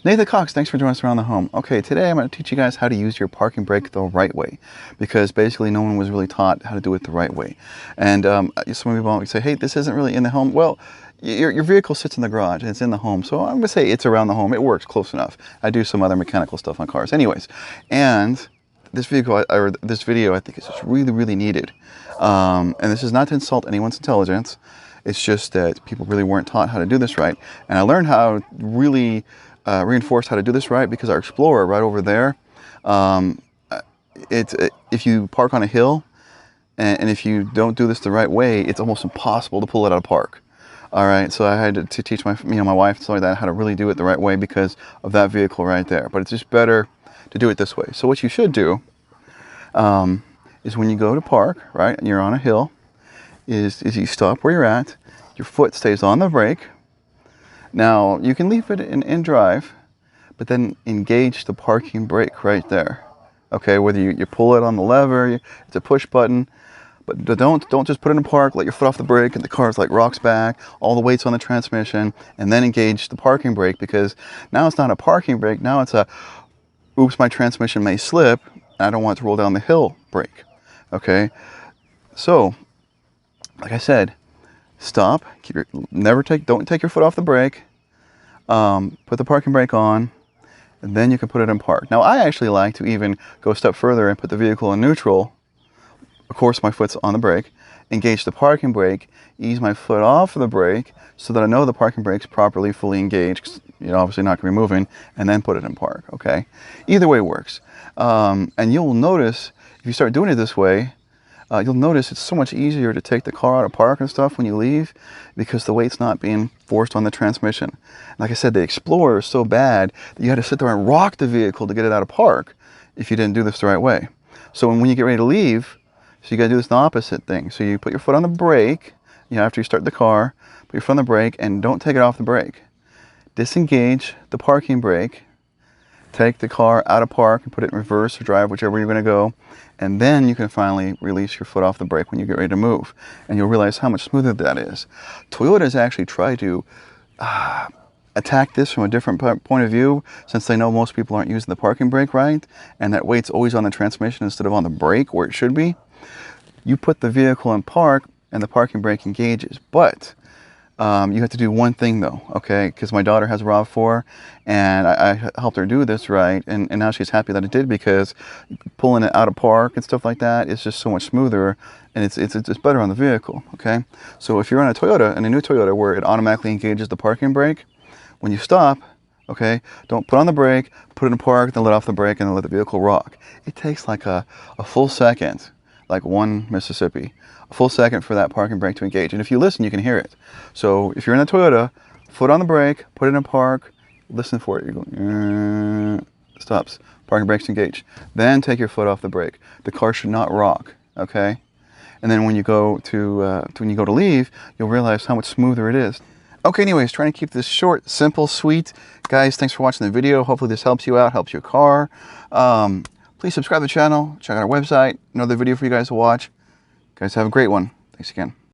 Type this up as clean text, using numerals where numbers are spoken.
Nathan Cox, thanks for joining us around the home. Okay, today I'm going to teach you guys how to use your parking brake the right way, because basically no one was really taught how to do it the right way. And some people might say, hey, this isn't really in the home. Well, your vehicle sits in the garage and it's in the home, so I'm going to say it's around the home. It works close enough. I do some other mechanical stuff on cars. Anyways, and this vehicle, or this video, I think is just really, really needed. And this is not to insult anyone's intelligence. It's just that people really weren't taught how to do this right. And I learned how really reinforce how to do this right because our Explorer right over there, if you park on a hill and if you don't do this the right way, it's almost impossible to pull it out of park. All right, so I had to teach my wife and stuff like that how to really do it the right way because of that vehicle right there. But it's just better to do it this way. So what you should do is when you go to park, right, and you're on a hill, is you stop where you're at, your foot stays on the brake. Now, you can leave it in drive, but then engage the parking brake right there. Okay, whether you pull it on the lever, it's a push button, but don't just put it in park, let your foot off the brake, and the car's like rocks back, all the weight's on the transmission, and then engage the parking brake, because now it's not a parking brake, now it's a, oops, my transmission may slip, I don't want it to roll down the hill brake. Okay, so, like I said, stop, don't take your foot off the brake, put the parking brake on, and then you can put it in park. Now I actually like to even go a step further and put the vehicle in neutral. Of course my foot's on the brake, engage the parking brake, ease my foot off of the brake so that I know the parking brake's properly fully engaged, 'cause you're obviously not going to be moving, and then put it in park, okay? Either way works. And you'll notice, if you start doing it this way, you'll notice it's so much easier to take the car out of park and stuff when you leave because the weight's not being forced on the transmission. Like I said, the Explorer is so bad that you had to sit there and rock the vehicle to get it out of park if you didn't do this the right way. So when you get ready to leave, so you got to do this the opposite thing. So you put your foot on the brake, after you start the car, put your foot on the brake and don't take it off the brake. Disengage the parking brake, take the car out of park and put it in reverse or drive, whichever you're going to go, and then you can finally release your foot off the brake when you get ready to move, and you'll realize how much smoother that is. Toyota has actually tried to attack this from a different point of view, since they know most people aren't using the parking brake right, and that weight's always on the transmission instead of on the brake where it should be. You put the vehicle in park and the parking brake engages, but you have to do one thing though, okay? Because my daughter has a RAV4 and I helped her do this right, and now she's happy that it did, because pulling it out of park and stuff like that is just so much smoother, and it's better on the vehicle, okay? So if you're on a Toyota, in a new Toyota where it automatically engages the parking brake, when you stop, okay, don't put on the brake, put it in park, then let off the brake and then let the vehicle rock. It takes like a full second, like one Mississippi, a full second for that parking brake to engage. And if you listen, you can hear it. So if you're in a Toyota, foot on the brake, put it in park, listen for it. You're going, stops, parking brakes engage. Then take your foot off the brake. The car should not rock, okay? And then when you go to leave, you'll realize how much smoother it is. Okay, anyways, trying to keep this short, simple, sweet. Guys, thanks for watching the video. Hopefully this helps you out, helps your car. Please subscribe to the channel, check out our website, another video for you guys to watch. Guys, have a great one. Thanks again.